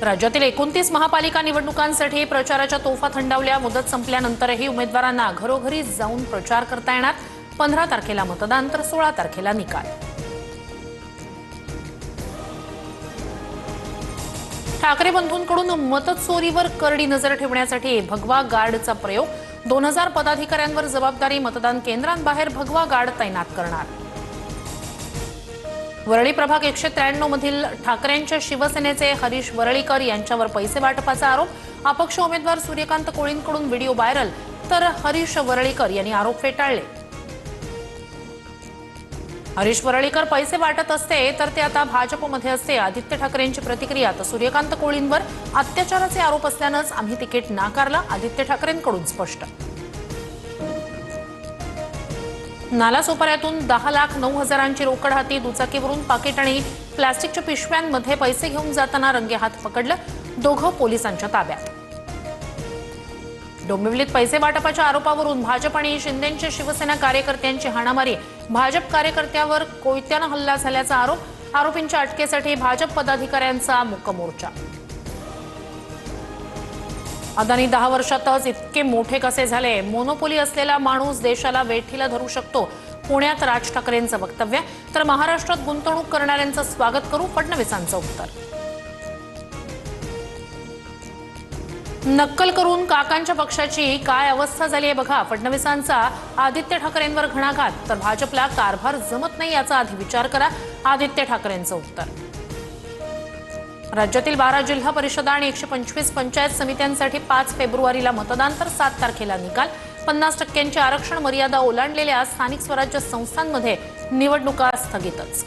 राज्यातील 29 महापालिका निवडणुकांसाठी प्रचाराच्या तोफा थंडावल्या। मुदत संपल्यानंतरही उमेदवारांना घरोघरी जाऊन प्रचार करता येणार। 15 तारखेला मतदान तर 16 तारखेला निकाल। ठाकरे बंधूंकडून मतचोरीवर करडी नजर ठेवण्यासाठी भगवा गार्डचा प्रयोग। 2000 पदाधिकाऱ्यांवर जबाबदारी। मतदान केंद्रांबाहेर भगवा गार्ड तैनात करणार। वरळी प्रभाग 193 मधील ठाकरेंच्या शिवसेनेचे हरीश वरळीकर यांच्यावर पैसे वाटपाचा आरोप। अपक्ष उमेदवार सूर्यकांत कोळींकडून व्हिडिओ व्हायरल, तर हरीश वरळीकर यांनी आरोप फेटाळले। हरीश वरळीकर पैसे वाटत असते तर ते आता भाजपमध्ये असते। आदित्य ठाकरेंची प्रतिक्रिया, तर सूर्यकांत कोळींवर अत्याचाराचे आरोप असल्यानंच आम्ही तिकीट नाकारला। आदित्य ठाकरेंकडून स्पष्ट। नालासोपाऱ्यातून 10,09,000ची रोकड हाती। दुचाकीवरून पाकिट आणि प्लास्टिकच्या पिशव्यांमध्ये पैसे घेऊन जाताना रंगेहात पकडलं। दोघं पोलिसांच्या ताब्यात। डोंबिवलीत पैसे वाटपाच्या आरोपावरून भाजप आणि शिंदेंच्या शिवसेना कार्यकर्त्यांची हाणामारी। भाजप कार्यकर्त्यावर कोयत्यानं हल्ला झाल्याचा आरोप। आरोपींच्या अटकेसाठी भाजप पदाधिकाऱ्यांचा मूक मोर्चा। अदानी 10 वर्षातच इतके मोठे कसे झाले? मोनोपोली असलेला माणूस देशाला वेठीला धरू शकतो। पुण्यात राज ठाकरेंचं वक्तव्य, तर महाराष्ट्रात गुंतवणूक करणाऱ्यांचं स्वागत करू, फडणवीसांचं उत्तर। नक्कल करून काकांच्या पक्षाची काय अवस्था झाली आहे बघा। फडणवीसांचा आदित्य ठाकरेंवर घणाघात, तर भाजपला कारभार जमत नाही याचा आधी विचार करा, आदित्य ठाकरेंचं उत्तर। राज्यातील 12 जिल्हा परिषदा आणि 125 पंचायत समित्यांसाठी 5 फेब्रुवारीला मतदान तर 7 तारखेला निकाल। 50% आरक्षण मर्यादा ओलांडलेल्या स्थानिक स्वराज्य संस्थांमध्ये निवडणुका स्थगितच।